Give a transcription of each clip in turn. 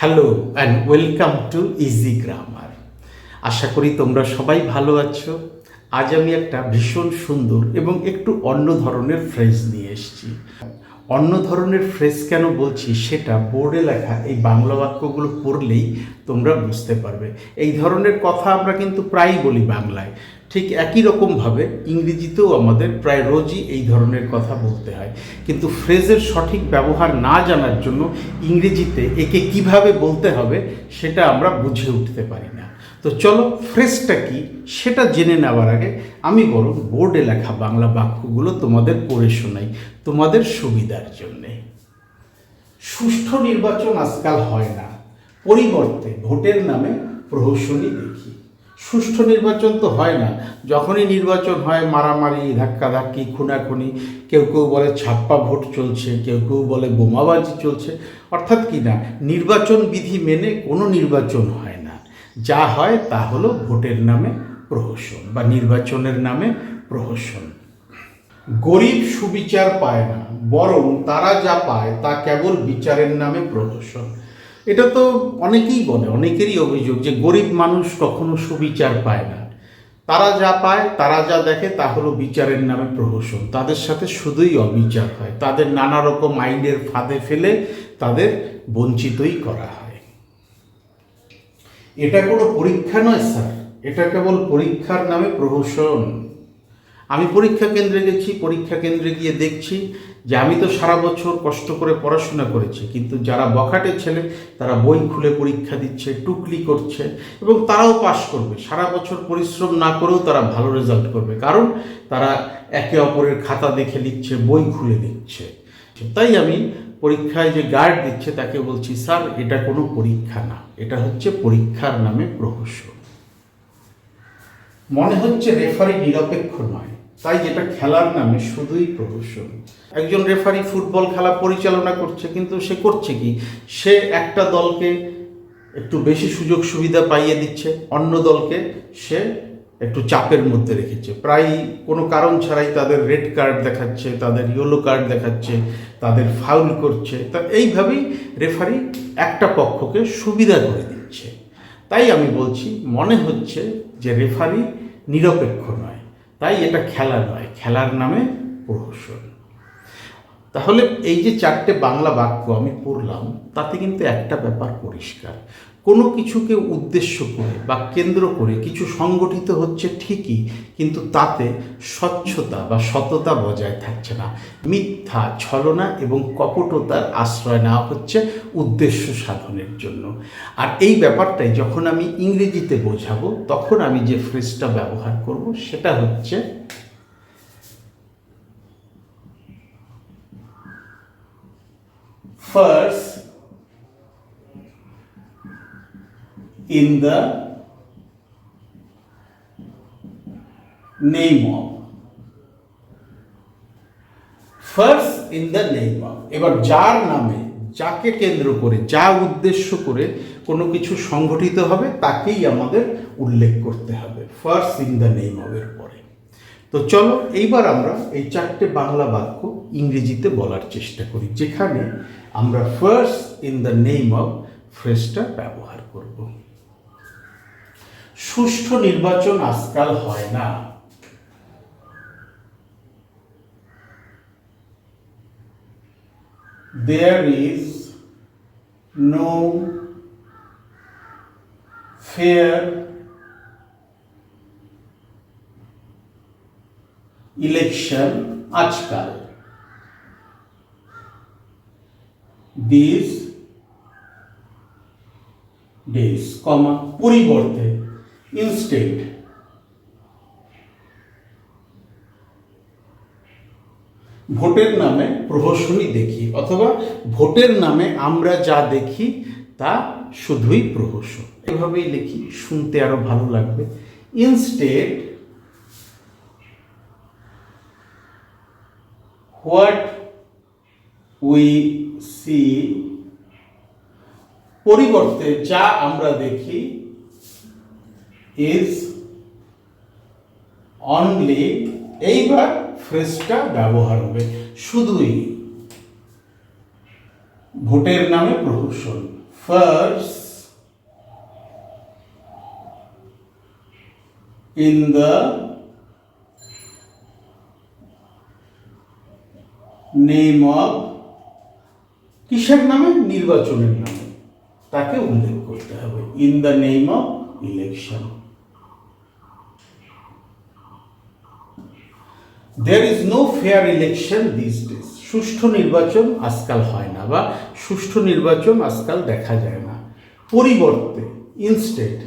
Hello and welcome to easy grammar. আশা করি তোমরা সবাই ভালো আছো। আজ আমি একটা ভীষণ সুন্দর এবং একটু অন্য ধরনের ফ্রেজ নিয়ে এসেছি। অন্য ধরনের ফ্রেজ কেন বলছি সেটা বোর্ডে লেখা এই বাংলা বাক্যগুলো পড়লেই তোমরা বুঝতে পারবে। এই ধরনের কথা আমরা কিন্তু প্রায়ই বলি বাংলায়, ঠিক একই রকমভাবে ইংরেজিতেও আমাদের প্রায় রোজই এই ধরনের কথা বলতে হয়, কিন্তু ফ্রেজের সঠিক ব্যবহার না জানার জন্য ইংরেজিতে একে কিভাবে বলতে হবে সেটা আমরা বুঝে উঠতে পারি না। তো চলো ফ্রেজটা কি সেটা জেনে নেওয়ার আগে আমি বরং বোর্ডে লেখা বাংলা বাক্যগুলো তোমাদের পড়ে শোনাই তোমাদের সুবিধার জন্যে। সুষ্ঠু নির্বাচন আজকাল হয় না, পরিবর্তে ভোটের নামে প্রহসনী দেখি। সুষ্ঠু নির্বাচন তো হয় না, যখনই নির্বাচন হয় মারামারি, ধাক্কাধাক্কি, খুনাখুনি, কেউ কেউ বলে ছাপ্পা ভোট চলছে, কেউ কেউ বলে বোমাবাজি চলছে। অর্থাৎ কি না, নির্বাচন বিধি মেনে কোনো নির্বাচন হয় না, যা হয় তা হলো ভোটের নামে প্রহসন বা নির্বাচনের নামে প্রহসন। গরিব সুবিচার পায় না, বরং তারা যা পায় তা কেবল বিচারের নামে প্রহসন। এটা তো অনেকেই বলে, অনেকেরই অভিযোগ যে গরিব মানুষ কখনো সুবিচার পায় না, তারা যা পায়, তারা যা দেখে তা হলো বিচারের নামে প্রহসন। তাদের সাথে শুধুই অবিচার হয়, তাদের নানা রকম আইনের ফাঁদে ফেলে তাদের বঞ্চিতই করা হয়। এটা কোনো পরীক্ষা নয় স্যার, এটা কেবল পরীক্ষার নামে প্রহসন। আমি পরীক্ষা কেন্দ্রে গেছি, পরীক্ষা কেন্দ্রে গিয়ে দেখছি যে আমি তো সারা বছর কষ্ট করে পড়াশোনা করেছি, কিন্তু যারা বখাটে ছেলে তারা বই খুলে পরীক্ষা দিচ্ছে, টুকলি করছে এবং তারাও পাশ করবে। সারা বছর পরিশ্রম না করেও তারা ভালো রেজাল্ট করবে, কারণ তারা একে অপরের খাতা দেখে লিখছে, বই খুলে দিচ্ছে। তাই আমি পরীক্ষায় যে গার্ড দিচ্ছে তাকে বলছি, স্যার এটা কোনো পরীক্ষা না, এটা হচ্ছে পরীক্ষার নামে প্রহসন। মনে হচ্ছে রেফারি নিরপেক্ষ নয়, তাই যেটা খেলার নামে শুধুই প্রহসন। একজন রেফারি ফুটবল খেলা পরিচালনা করছে, কিন্তু সে করছে কি, সে একটা দলকে একটু বেশি সুযোগ সুবিধা পাইয়ে দিচ্ছে, অন্য দলকে সে একটু চাপের মধ্যে রেখেছে। প্রায় কোনো কারণ ছাড়াই তাদের রেড কার্ড দেখাচ্ছে, তাদের ইয়েলো কার্ড দেখাচ্ছে, তাদের ফাউল করছে। তা এইভাবেই রেফারি একটা পক্ষকে সুবিধা করে দিচ্ছে। তাই আমি বলছি, মনে হচ্ছে যে রেফারি নিরপেক্ষ নয়, তাই এটা খেলা নয়, খেলার নামে প্রহসন। তাহলে এই যে চারটে বাংলা বাক্য আমি পড়লাম, তাতে কিন্তু একটা ব্যাপার পরিষ্কার, কোনো কিছুকে উদ্দেশ্য করে বা কেন্দ্র করে কিছু সংগঠিত হচ্ছে ঠিকই, কিন্তু তাতে স্বচ্ছতা বা সততা বজায় থাকছে না। মিথ্যা, ছলনা এবং কপটতার আশ্রয় নেওয়া হচ্ছে উদ্দেশ্য সাধনের জন্য। আর এই ব্যাপারটাই যখন আমি ইংরেজিতে বোঝাবো, তখন আমি যে ফ্রেজটা ব্যবহার করব সেটা হচ্ছে Farce in the name of। Farce in the name of, এবার যার নামে, যাকে কেন্দ্র করে, যা উদ্দেশ্য করে কোনো কিছু সংগঠিত হবে তাকেই আমাদের উল্লেখ করতে হবে first in the name of এর পরে। তো চলো এইবার আমরা এই চারটে বাংলা বাক্য ইংরেজিতে বলার চেষ্টা করি, যেখানে আমরা farce in the name of ফ্রেজটা ব্যবহার করব। সুষ্ঠু নির্বাচন আজকাল হয় না। There is no fair election আজকাল। These days, কমা, পরিবর্তে, instead, ভোটের নামে প্রহসনী দেখি, অথবা ভোটের নামে আমরা যা দেখি তা শুধুই প্রহসন। এভাবেই লিখি, শুনতে আরো ভালো লাগবে। ইনস্টেড হোয়াট উই সি, পরিবর্তে যা আমরা দেখি, ইজ অনলি, এইবার ফ্রেজটা ব্যবহার হবে শুধুই ভোটের নামে প্রহসন। Farce in the name of, কিসের নামে? নির্বাচনের নামে তাকে উল্লেখ করতে হবে। In the name of election. There is no fair election these days. সুষ্ঠু নির্বাচন আজকাল হয় না, বা সুষ্ঠু নির্বাচন আজকাল দেখা যায় না। পরিবর্তে ইনস্টেড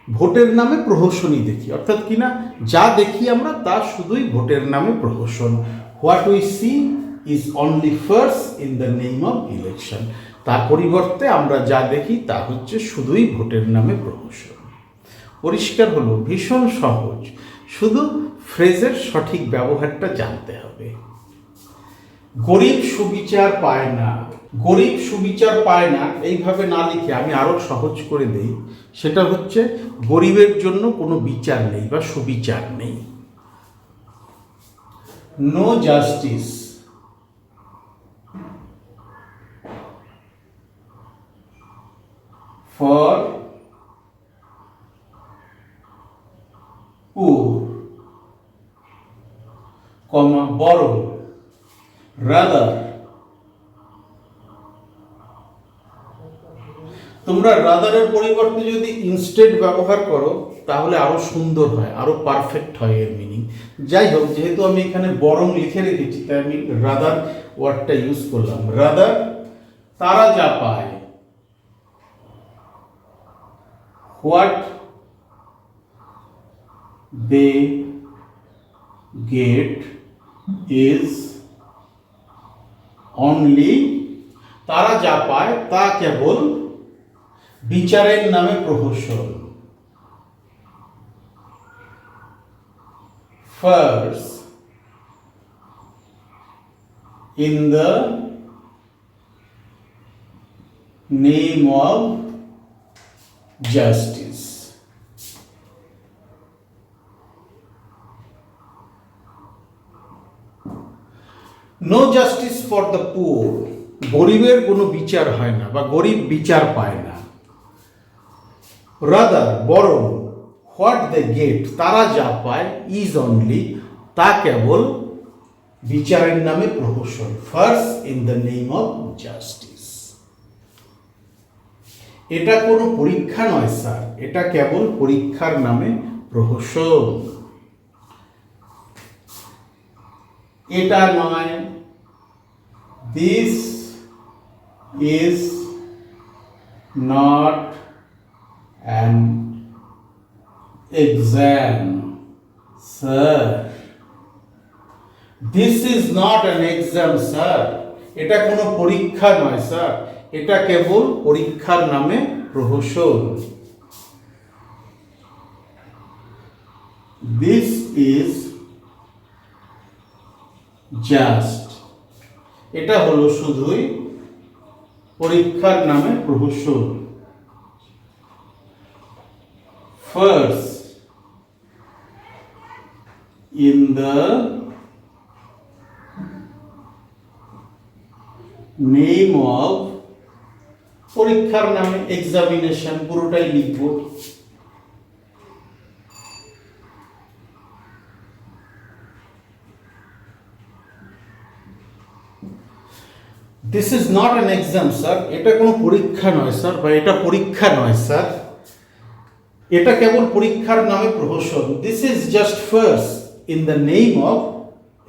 ভোটের নামে প্রহসনই দেখি, অর্থাৎ কিনা যা দেখি আমরা তা শুধুই ভোটের নামে প্রহসন। What we see is only farce in the name of election. তার পরিবর্তে আমরা যা দেখি তা হচ্ছে শুধুই ভোটের নামে প্রহসন। পরিষ্কার হলো, ভীষণ সহজ, শুধু ফ্রেজের সঠিক ব্যবহারটা জানতে হবে। গরিব সুবিচার পায় না, গরিব সুবিচার পায় না এইভাবে না লিখে আমি আরো সহজ করে দেই, সেটা হচ্ছে গরিবের জন্য কোনো বিচার নেই বা সুবিচার নেই। নো জাস্টিস ফর পুর, কমা বরং রাদার, তোমরা রাদারের পরিবর্তে যদি ইনস্টেড ব্যবহার করো তাহলে আরো সুন্দর হয়, আরো পারফেক্ট হয় এর মিনিং। যাই হোক, যেহেতু আমি এখানে বরং লিখে রেখেছি তাই আমি রাদার ওয়ার্ডটা ইউজ করলাম। রাদার তারা যা পায়, what they get is only, তারা যা পায় তা কেবল বিচারের নামে প্রহসন। Farce in the name of justice. No justice for the poor. গরিবের কোনো বিচার হয় না বা গরিব বিচার পায় না। Rather বরং হোয়াট দে গেট তারা যা পায় ইজ অনলি তা কেবল বিচারের নামে প্রহসন। Farce in the name of justice. এটা কোনো পরীক্ষা নয় স্যার, এটা কেবল পরীক্ষার নামে প্রহসন। এটা নয়, this is not an exam sir, this is not an exam sir, এটা কোনো পরীক্ষা নয় স্যার, এটা কেবল পরীক্ষার নামে প্রহসন। this is just, এটা হলো শুধুই পরীক্ষার নামে প্রহসন। Farce in the name of, পরীক্ষার নামে এক্সামিনেশন পুরোটাই লিখব। This is not an exam sir, এটা কোনো পরীক্ষা নয় স্যার, বা এটা পরীক্ষা নয় স্যার, এটা কেবল পরীক্ষার নামে প্রহসন। This is just farce in the name of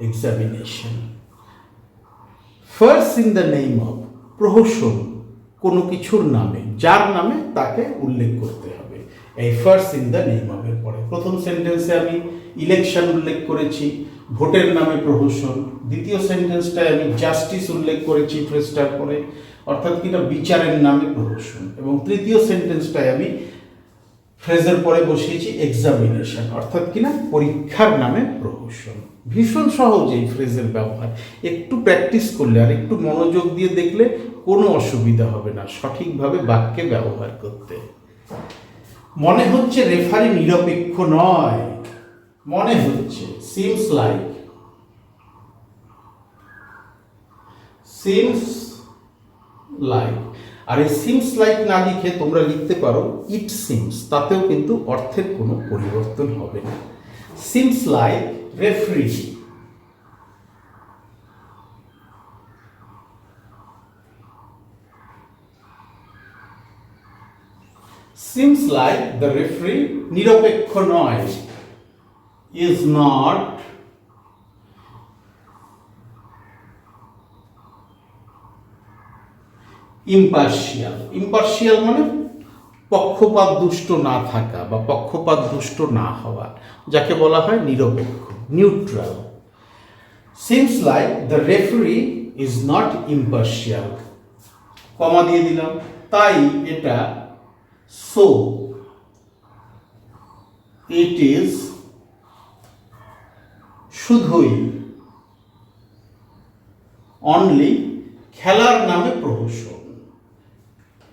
examination. Farce in the name of প্রহসন, কোনো কিছুর নামে, যার নামে তাকে উল্লেখ করতে হবে। এই first in the name of এর পরে প্রথম সেন্টেন্সে আমি ইলেকশন উল্লেখ করেছি, ভোটের নামে প্রহসন। দ্বিতীয় সেন্টেন্সটায় আমি জাস্টিস উল্লেখ করেছি ফ্রেজটার পরে, অর্থাৎ কিনা বিচারের নামে প্রহসন। এবং তৃতীয় সেন্টেন্সটায় আমি ফ্রেজের পরে বসিয়েছি এক্সামিনেশন, অর্থাৎ কিনা পরীক্ষার নামে প্রহসন। ভীষণ সহজ এই ফ্রেজের ব্যবহার, একটু প্র্যাকটিস করলে আর একটু মনোযোগ দিয়ে দেখলে কোনো অসুবিধা হবে না সঠিকভাবে বাক্যে ব্যবহার করতে। মনে হচ্ছে রেফারি নিরপেক্ষ নয়, মনে হচ্ছে সিমস লাইক, সিমস লাইক। আর এই সিমস লাইক না লিখে তোমরা লিখতে পারো ইট সিমস, তাতেও কিন্তু অর্থের কোনো পরিবর্তন হবে না। Seems like referee, seems like the referee নিরপেক্ষ নয়, is not impartial, impartial মানে পক্ষপাত দুষ্ট না থাকা বা পক্ষপাত দুষ্ট না হওয়া, যাকে বলা হয় নিরপেক্ষ, neutral. seems like the referee is not impartial, কমা দিয়ে দিলাম, তাই এটা so it is শুধুই only খেলার নামে প্রহসন।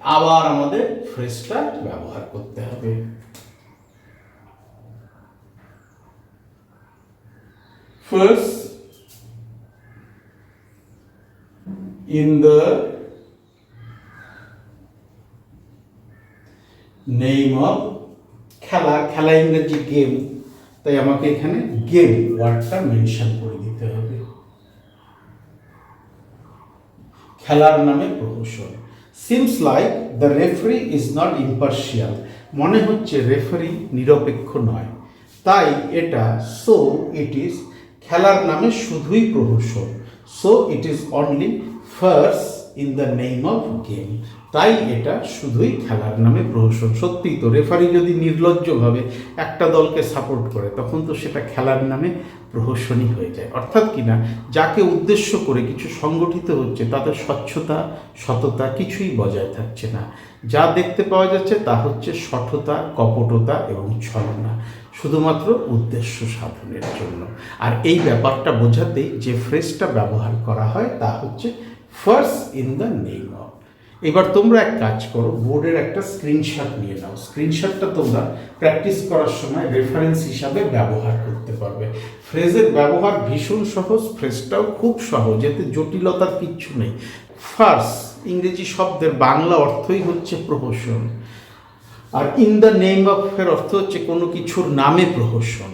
আবার আমাদের ফ্রেজটা ব্যবহার করতে হবে। First, in the name of খেলা, খেলা ইংরেজি গেম, তাই আমাকে এখানে গেম ওয়ার্ডটা মেনশন করে দিতে হবে। খেলার নামে প্রহসন। Seems like the referee is not impartial, মনে হচ্ছে রেফারি নিরপেক্ষ নয়, তাই এটা সো ইট ইজ খেলার নামে শুধুই প্রহসন, so it is only farce in the name of game, তাই এটা শুধুই খেলার নামে প্রহসন। সত্যি তো, রেফারি যদি নির্লজ্জভাবে একটা দলকে সাপোর্ট করে তখন তো সেটা খেলার নামে প্রহসনই হয়ে যায়। অর্থাৎ কিনা যাকে উদ্দেশ্য করে কিছু সংগঠিত হচ্ছে তাদের স্বচ্ছতা, সততা কিছুই বজায় থাকছে না। যা দেখতে পাওয়া যাচ্ছে তা হচ্ছে সঠতা, কপটতা এবং ছলনা, শুধুমাত্র উদ্দেশ্য সাধনের জন্য। আর এই ব্যাপারটা বোঝাতেই যে ফ্রেজটা ব্যবহার করা হয় তা হচ্ছে first in the name of. এবার তোমরা এক কাজ করো, বোর্ডের একটা স্ক্রিনশট নিয়ে নাও। স্ক্রিনশটটা তোমরা প্র্যাকটিস করার সময় রেফারেন্স হিসাবে ব্যবহার করতে পারবে। ফ্রেজের ব্যবহার ভীষণ সহজ, ফ্রেজটাও খুব সহজ, এতে জটিলতার কিচ্ছু নেই। ফার্স ইংরেজি শব্দের বাংলা অর্থই হচ্ছে প্রহসন, আর ইন দ্য নেম অফ এর অর্থ হচ্ছে কোনো কিছুর নামে প্রহসন।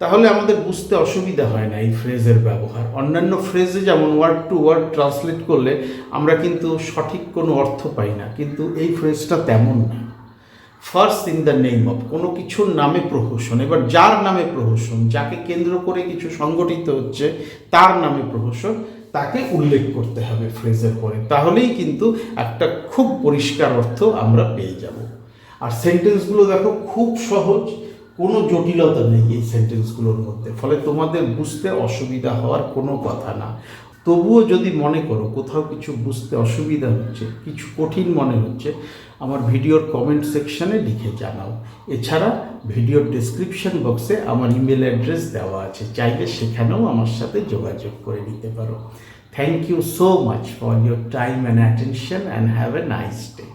তাহলে আমাদের বুঝতে অসুবিধা হয় না এই ফ্রেজের ব্যবহার। অন্যান্য ফ্রেজে যেমন ওয়ার্ড টু ওয়ার্ড ট্রান্সলেট করলে আমরা কিন্তু সঠিক কোনো অর্থ পাই না, কিন্তু এই ফ্রেজটা তেমন না। First in the name of, কোনো কিছুর নামে প্রহসন। এবার যার নামে প্রহসন, যাকে কেন্দ্র করে কিছু সংগঠিত হচ্ছে তার নামে প্রহসন, তাকে উল্লেখ করতে হবে ফ্রেজের পরে, তাহলেই কিন্তু একটা খুব পরিষ্কার অর্থ আমরা পেয়ে যাব। আর সেন্টেন্সগুলো দেখো খুব সহজ, কোনো জটিলতা নেই এই সেন্টেন্সগুলোর মধ্যে, ফলে তোমাদের বুঝতে অসুবিধা হওয়ার কোনো কথা না। তবুও যদি মনে করো কোথাও কিছু বুঝতে অসুবিধা হচ্ছে, কিছু কঠিন মনে হচ্ছে, আমার ভিডিওর কমেন্ট সেকশানে লিখে জানাও। এছাড়া ভিডিওর ডেসক্রিপশন বক্সে আমার ইমেল অ্যাড্রেস দেওয়া আছে, চাইলে সেখানেও আমার সাথে যোগাযোগ করে নিতে পারো। Thank you so much for your time and attention and have a nice day.